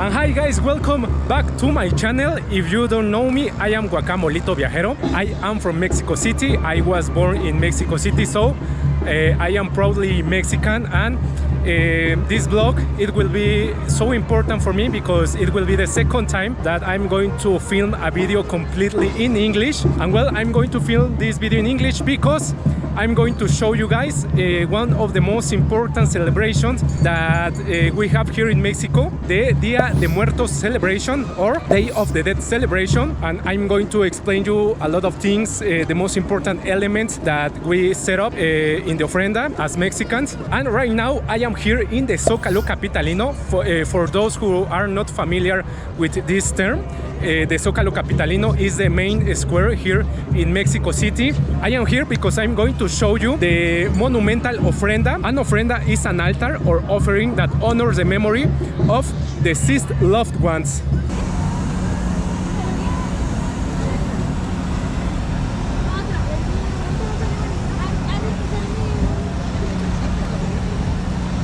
And hi guys, welcome back to my channel. If you don't know me, I am Guacamolito Viajero. I am from Mexico City. I was born in Mexico City, so I am proudly Mexican, and this vlog, it will be so important for me because it will be the second time that I'm going to film a video completely in English. And well, I'm going to film this video in English because I'm going to show you guys one of the most important celebrations that we have here in Mexico, the Día de Muertos celebration, or Day of the Dead celebration. And I'm going to explain you a lot of things, the most important elements that we set up in the ofrenda as Mexicans. And right now I am here in the Zócalo Capitalino. For those who are not familiar with this term, the Zócalo Capitalino is the main square here in Mexico City. I am here because I'm going to show you the monumental ofrenda. An ofrenda is an altar or offering that honors the memory of deceased loved ones.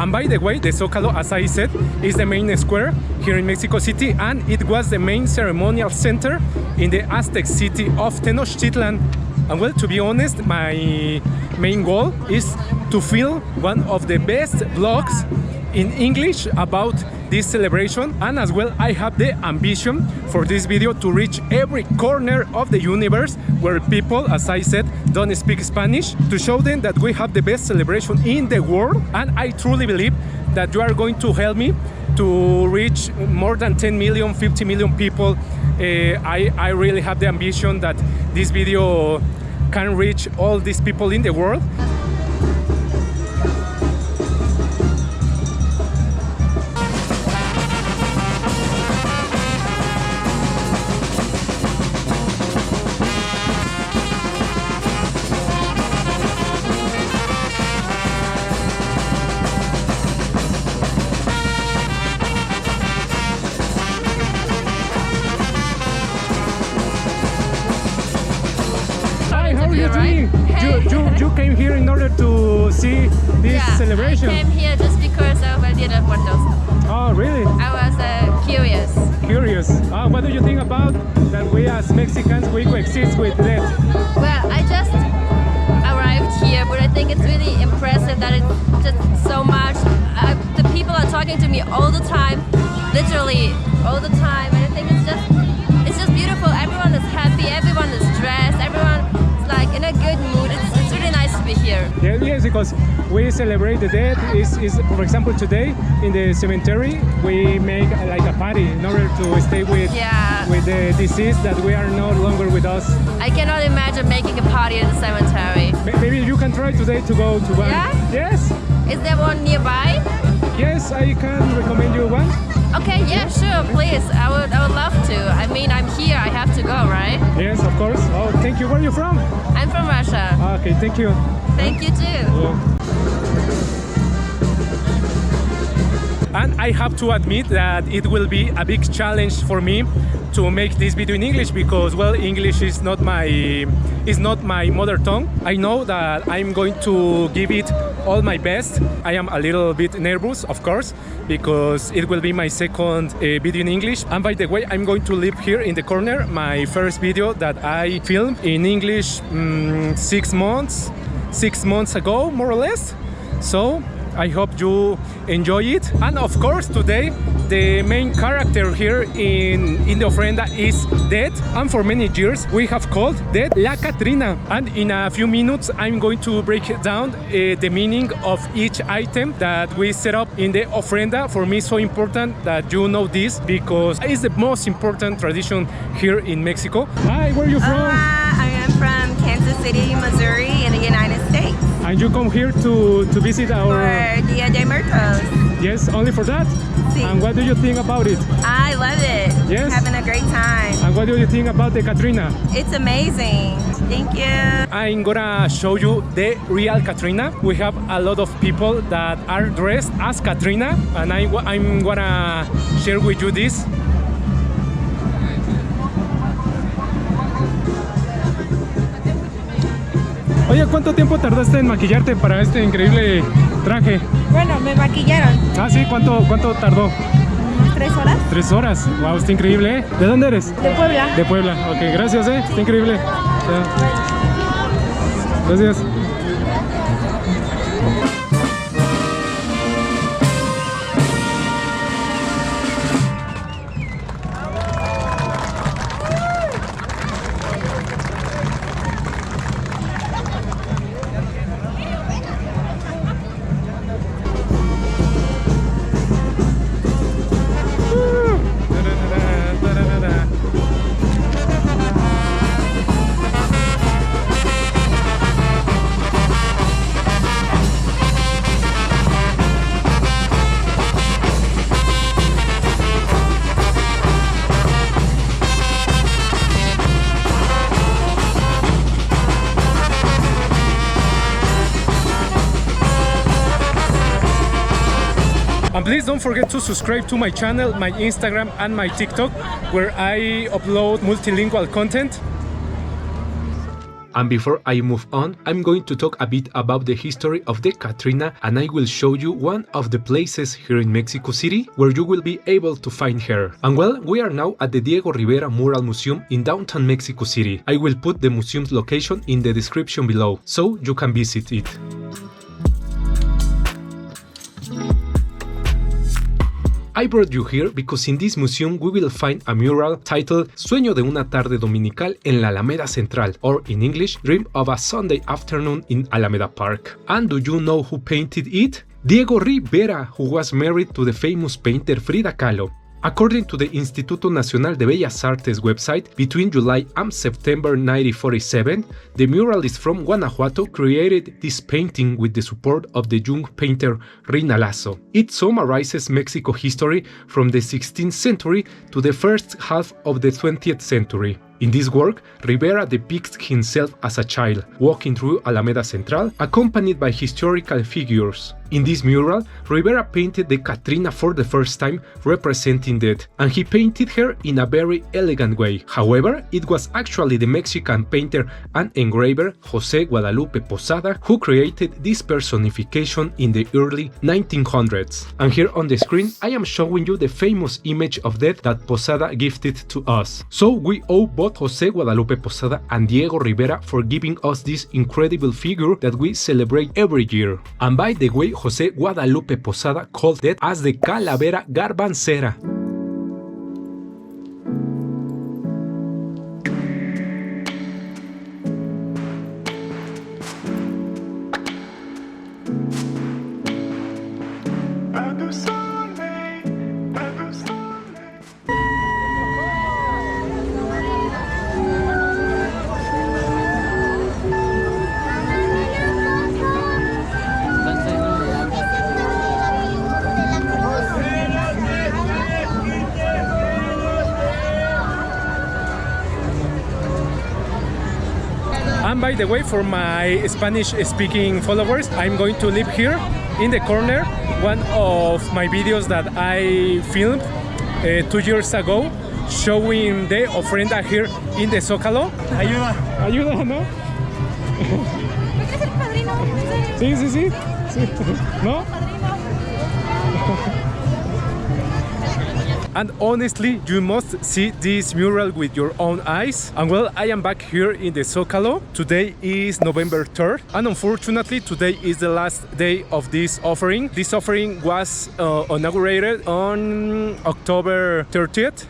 And by the way, the Zócalo, as I said, is the main square here in Mexico City, and it was the main ceremonial center in the Aztec city of Tenochtitlan. And well, to be honest, my main goal is to film one of the best vlogs in English about this celebration, and as well I have the ambition for this video to reach every corner of the universe where people, as I said, don't speak Spanish, to show them that we have the best celebration in the world. And I truly believe that you are going to help me to reach more than 10 million, 50 million people. I really have the ambition that this video can reach all these people in the world. You came here in order to see this celebration? I came here just because of El Día de Muertos. Oh, really? I was curious. Curious. What do you think about that we as Mexicans, we coexist with death? Well, I just arrived here, but I think it's really impressive that it's just so much. The people are talking to me all the time, literally all the time, and I think it's just beautiful. Everyone is happy, everyone is dressed, everyone is like in a good mood. It's really nice to be here. Yeah, yes, because we celebrate the dead. Is for example, today in the cemetery we make like a party in order to stay with the deceased that we are no longer with us. I cannot imagine making a party in the cemetery. Maybe you can try today to go to one. Yeah? Yes. Is there one nearby? Yes, I can recommend you one. Okay, yeah, sure, please. I would love to. I mean, I'm here, I have to go, right? Yes, of course. Oh, thank you. Where are you from? I'm from Russia. Okay, thank you. Thank you too. Yeah. And I have to admit that it will be a big challenge for me to make this video in English because, well, English is not my mother tongue. I know that I'm going to give it all my best. I am a little bit nervous, of course, because it will be my second video in English. And by the way, I'm going to leave here in the corner my first video that I filmed in English 6 months ago, more or less. So I hope you enjoy it. And of course, today the main character here in the Ofrenda is Dead, and for many years we have called Dead La Catrina. And in a few minutes I'm going to break down the meaning of each item that we set up in the Ofrenda. For me, it's so important that you know this because it's the most important tradition here in Mexico. Hi, where are you from? I am from Kansas City, Missouri in the United States. And you come here to visit our... For Día de Muertos. Yes, only for that? Sí. And what do you think about it? I love it. Yes? Having a great time. And what do you think about the Catrina? It's amazing. Thank you. I'm gonna show you the real Catrina. We have a lot of people that are dressed as Catrina, and I'm gonna share with you this. Oye, ¿cuánto tiempo tardaste en maquillarte para este increíble traje? Bueno, me maquillaron. Ah, sí, ¿cuánto tardó? Unas 3 horas. 3 horas. Wow, está increíble, ¿eh? ¿De dónde eres? De Puebla. De Puebla. Ok, gracias, está increíble. Ya. Gracias. And please don't forget to subscribe to my channel, my Instagram and my TikTok, where I upload multilingual content. And before I move on, I'm going to talk a bit about the history of the Catrina, and I will show you one of the places here in Mexico City where you will be able to find her. And well, we are now at the Diego Rivera Mural Museum in downtown Mexico City. I will put the museum's location in the description below, so you can visit it. I brought you here because in this museum we will find a mural titled Sueño de una tarde dominical en la Alameda Central, or in English, Dream of a Sunday afternoon in Alameda Park. And do you know who painted it? Diego Rivera, who was married to the famous painter Frida Kahlo. According to the Instituto Nacional de Bellas Artes website, between July and September 1947, the muralist from Guanajuato created this painting with the support of the young painter Reina Lasso. It summarizes Mexico history from the 16th century to the first half of the 20th century. In this work, Rivera depicts himself as a child, walking through Alameda Central, accompanied by historical figures. In this mural, Rivera painted the Catrina for the first time, representing death, and he painted her in a very elegant way. However, it was actually the Mexican painter and engraver José Guadalupe Posada who created this personification in the early 1900s. And here on the screen, I am showing you the famous image of death that Posada gifted to us. So we owe both José Guadalupe Posada and Diego Rivera for giving us this incredible figure that we celebrate every year. And by the way, José Guadalupe Posada called death as the Calavera Garbancera. And by the way, for my Spanish-speaking followers, I'm going to leave here in the corner one of my videos that I filmed 2 years ago showing the ofrenda here in the Zócalo. Ayuda. Ayuda, ¿no? Sí, sí, sí. Sí. ¿No? And honestly, you must see this mural with your own eyes. And well, I am back here in the Zócalo. Today is November 3rd. And unfortunately, today is the last day of this offering. This offering was inaugurated on October 30th.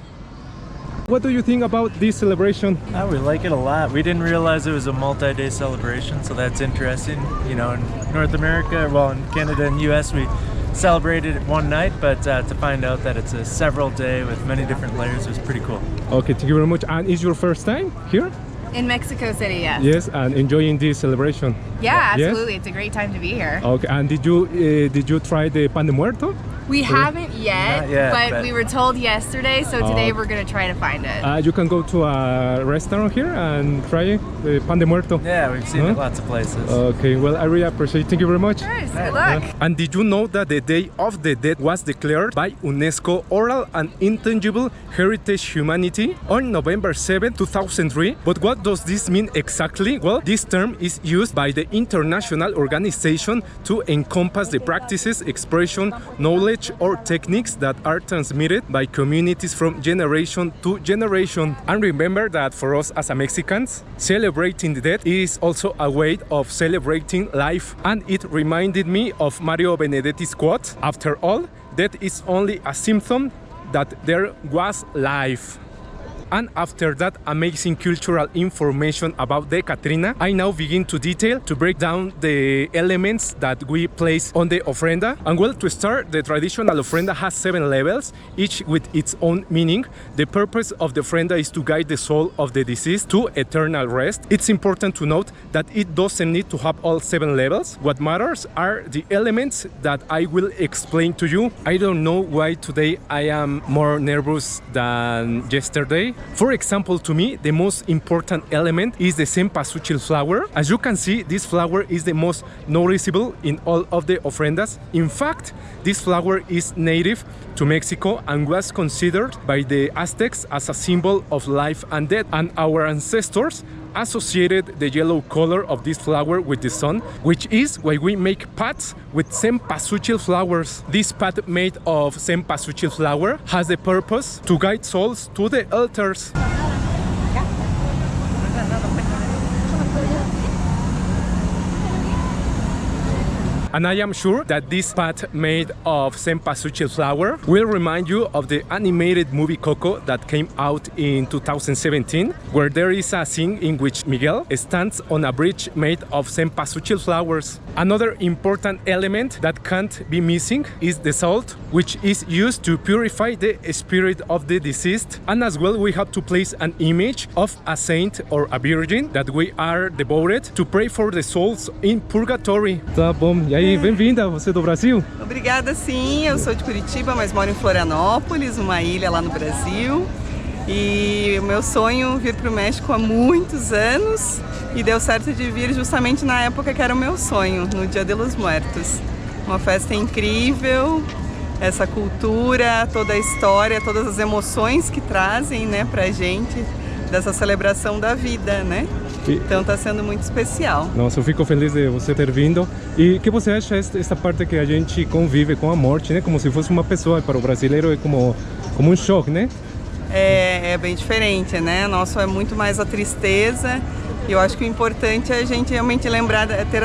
What do you think about this celebration? We like it a lot. We didn't realize it was a multi-day celebration, so that's interesting. You know, in North America, well, in Canada and US, we celebrated it one night, but to find out that it's a several day with many different layers was pretty cool. Okay, thank you very much. And is your first time here? In Mexico City, yes. Yes, and enjoying this celebration. Yeah, Yes? absolutely. It's a great time to be here. Okay, and did you try the pan de muerto? We haven't yet, Not yet, but but- we were told yesterday, so today we're going to try to find it. You can go to a restaurant here and try the pan de muerto. Yeah, we've seen Huh? it lots of places. Okay, well, I really appreciate it. Thank you very much. Cheers, Yeah. good luck. And did you know that the Day of the Dead was declared by UNESCO Oral and Intangible Heritage Humanity on November 7, 2003? But what does this mean exactly? Well, this term is used by the international organization to encompass the practices, expression, knowledge, or techniques that are transmitted by communities from generation to generation. And remember that for us as Mexicans, celebrating the dead is also a way of celebrating life. And it reminded me of Mario Benedetti's quote, "After all, death is only a symptom that there was life." And after that amazing cultural information about the Catrina, I now begin to detail, to break down the elements that we place on the ofrenda. And well, to start, the traditional ofrenda has 7 levels, each with its own meaning. The purpose of the ofrenda is to guide the soul of the deceased to eternal rest. It's important to note that it doesn't need to have all 7 levels. What matters are the elements that I will explain to you. I don't know why today I am more nervous than yesterday. For example, to me, the most important element is the cempasúchil flower. As you can see, this flower is the most noticeable in all of the ofrendas. In fact, this flower is native to Mexico and was considered by the Aztecs as a symbol of life and death. And our ancestors associated the yellow color of this flower with the sun, which is why we make pots with cempasúchil flowers. This pot made of cempasúchil flower has the purpose to guide souls to the altars. And I am sure that this pot made of cempasúchil flower will remind you of the animated movie Coco that came out in 2017, where there is a scene in which Miguel stands on a bridge made of cempasúchil flowers. Another important element that can't be missing is the salt, which is used to purify the spirit of the deceased. And as well, we have to place an image of a saint or a virgin that we are devoted to pray for the souls in purgatory. Tá bom. E aí, bem-vinda, você do Brasil? Obrigada, sim. Eu sou de Curitiba, mas moro em Florianópolis, uma ilha lá no Brasil. E o meu sonho vir para o México há muitos anos e deu certo de vir justamente na época que era o meu sonho, no Dia de Muertos. Uma festa incrível, essa cultura, toda a história, todas as emoções que trazem, né, pra gente dessa celebração da vida, né? Então está sendo muito especial. Nossa, eu fico feliz de você ter vindo. E o que você acha esta parte que a gente convive com a morte, né? Como se fosse uma pessoa. Para o brasileiro é como um choque, né? É bem diferente, né? Nosso é muito mais a tristeza. E eu acho que o importante é a gente realmente lembrar, ter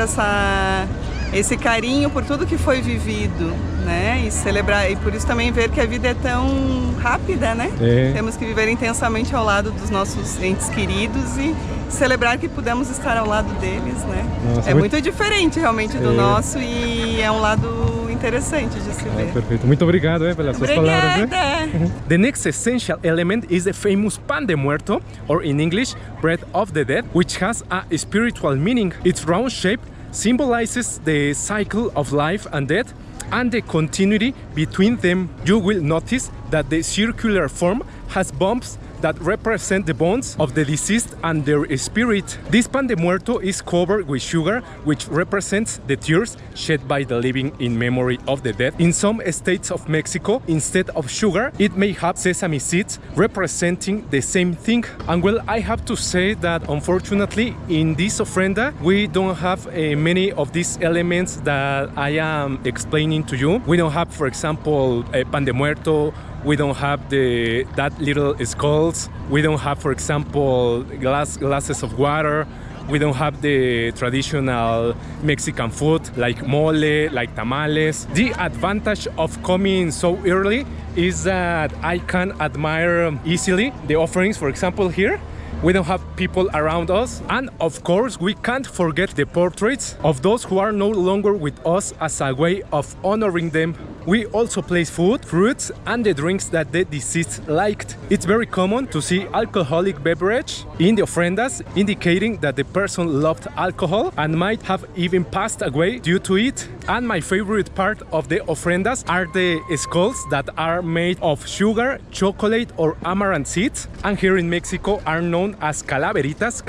esse carinho por tudo que foi vivido, né? E celebrar, e por isso também ver que a vida é tão rápida, né? Temos que viver intensamente ao lado dos nossos entes queridos e celebrar que pudemos estar ao lado deles, né? Nossa, é muito diferente realmente do nosso e é um lado interessante de se ver. Perfeito. Muito obrigado pelas suas palavras. Obrigada! The next essential element is the famous pan de muerto, or in English, bread of the dead, which has a spiritual meaning. Its round shape symbolizes the cycle of life and death and the continuity between them. You will notice that the circular form has bumps that represent the bones of the deceased and their spirit. This pan de muerto is covered with sugar, which represents the tears shed by the living in memory of the dead. In some states of Mexico, instead of sugar, it may have sesame seeds representing the same thing. And well, I have to say that unfortunately in this ofrenda we don't have many of these elements that I am explaining to you. We don't have, for example, pan de muerto. We don't have that little skulls. We don't have, for example, glasses of water. We don't have the traditional Mexican food like mole, like tamales. The advantage of coming so early is that I can admire easily the offerings. For example, here we don't have people around us, and of course we can't forget the portraits of those who are no longer with us as a way of honoring them. We also place food, fruits, and the drinks that the deceased liked. It's very common to see alcoholic beverage in the ofrendas, indicating that the person loved alcohol and might have even passed away due to it. And my favorite part of the ofrendas are the skulls that are made of sugar, chocolate, or amaranth seeds, and here in Mexico are known as calaveritas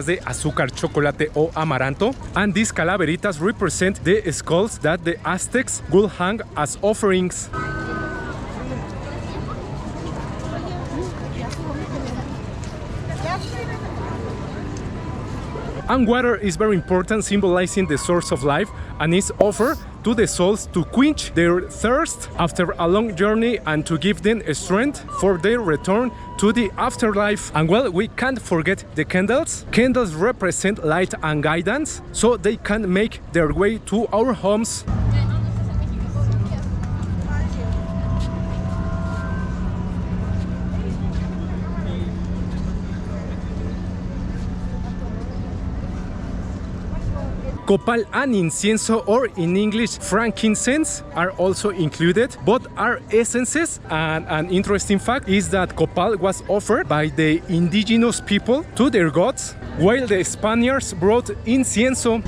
de azúcar, chocolate, o amaranto. And these calaveritas represent the skulls that the Aztecs would hang as offerings. And water is very important, symbolizing the source of life, and is offered to the souls to quench their thirst after a long journey and to give them strength for their return to the afterlife. And well, we can't forget the candles. Candles represent light and guidance, so they can make their way to our homes. Copal and incienso, or in English frankincense, are also included. Both are essences, and an interesting fact is that copal was offered by the indigenous people to their gods, while the Spaniards brought incienso.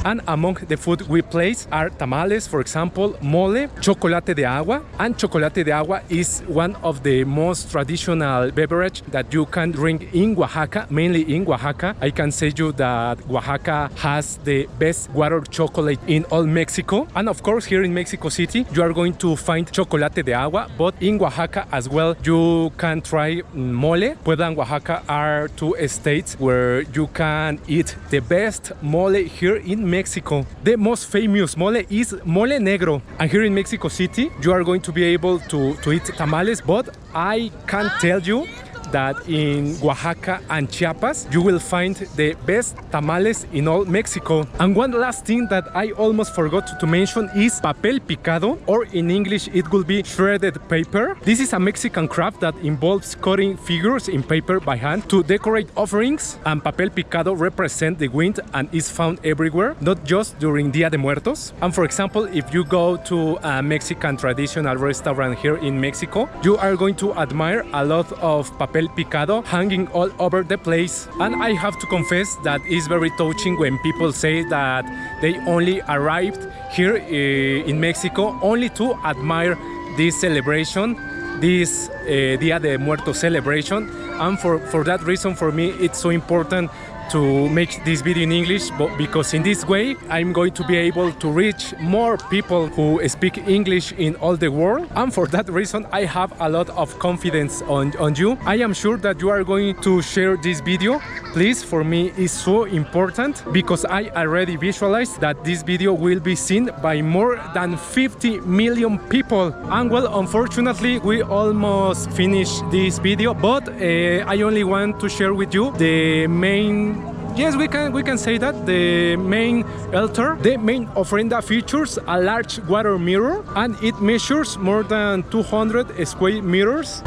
And among the food we place are tamales, for example, mole, chocolate de agua. And chocolate de agua is one of the most traditional beverage that you can drink in Oaxaca, mainly in Oaxaca. I can say you that Oaxaca has the best water chocolate in all Mexico. And of course, here in Mexico City, you are going to find chocolate de agua, but in Oaxaca as well, you can try mole. Puebla and Oaxaca are two states where you can eat the best mole here in Mexico. The most famous mole is mole negro, and here in Mexico City you are going to be able to eat tamales, but I can tell you that in Oaxaca and Chiapas you will find the best tamales in all Mexico. And one last thing that I almost forgot to mention is papel picado, or in English it will be shredded paper. This is a Mexican craft that involves cutting figures in paper by hand to decorate offerings, and papel picado represents the wind and is found everywhere, not just during Día de Muertos. And for example, if you go to a Mexican traditional restaurant here in Mexico, you are going to admire a lot of papel picado hanging all over the place. And I have to confess that it's very touching when people say that they only arrived here in Mexico only to admire this celebration, this Día de Muertos celebration. And for that reason, for me, it's so important to make this video in English, but because in this way I'm going to be able to reach more people who speak English in all the world. And for that reason I have a lot of confidence on you. I am sure that you are going to share this video. Please, for me it's so important because I already visualized that this video will be seen by more than 50 million people. And well, unfortunately we almost finished this video, but I only want to share with you the main, yes, we can say that the main altar. The main ofrenda features a large water mirror, and it measures more than 200 square meters.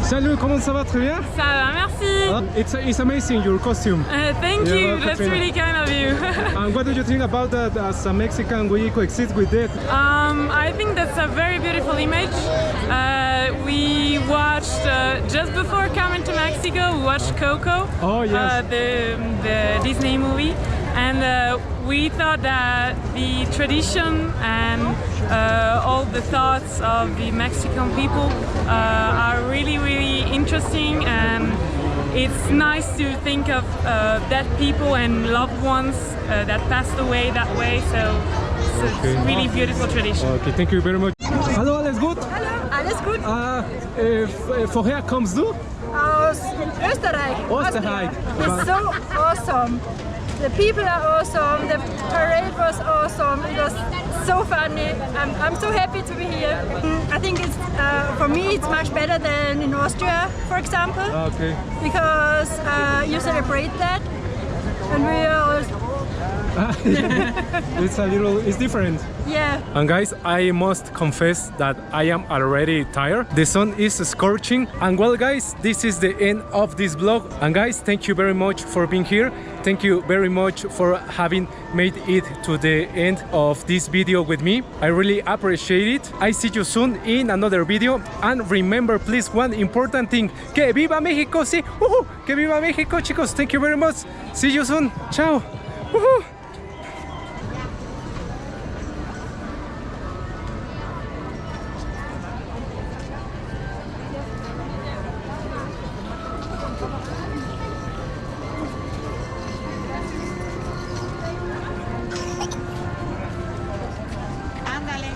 Salut, comment ça va? Très bien? Ça va, merci. It's amazing, your costume. Thank Yeah, you, well, that's Catrina. really kind of you. And what do you think about that as a Mexican we coexist with it? I think that's a very beautiful image. We watched, just before coming to Mexico, we watched Coco, Oh, yes. the Disney movie, and we thought that the tradition and all the thoughts of the Mexican people are really, really interesting, and it's nice to think of dead people and loved ones that passed away that way, so it's a really beautiful tradition. Okay, thank you very much. Hallo, alles gut? Hallo, alles gut? Woher kommst du? Aus Österreich. Österreich. It's so awesome. The people are awesome. The parade was awesome. It was so funny. I'm so happy to be here. I think it's for me it's much better than in Austria, for example, Okay. because you celebrate that, and we are. It's different. Yeah. And guys, I must confess that I am already tired. The sun is scorching. And well guys, this is the end of this vlog. And guys, thank you very much for being here. Thank you very much for having made it to the end of this video with me. I really appreciate it. I see you soon in another video. And remember please one important thing. Que viva México, sí. Que viva México, chicos. Thank you very much. See you soon. Ciao. Ándale.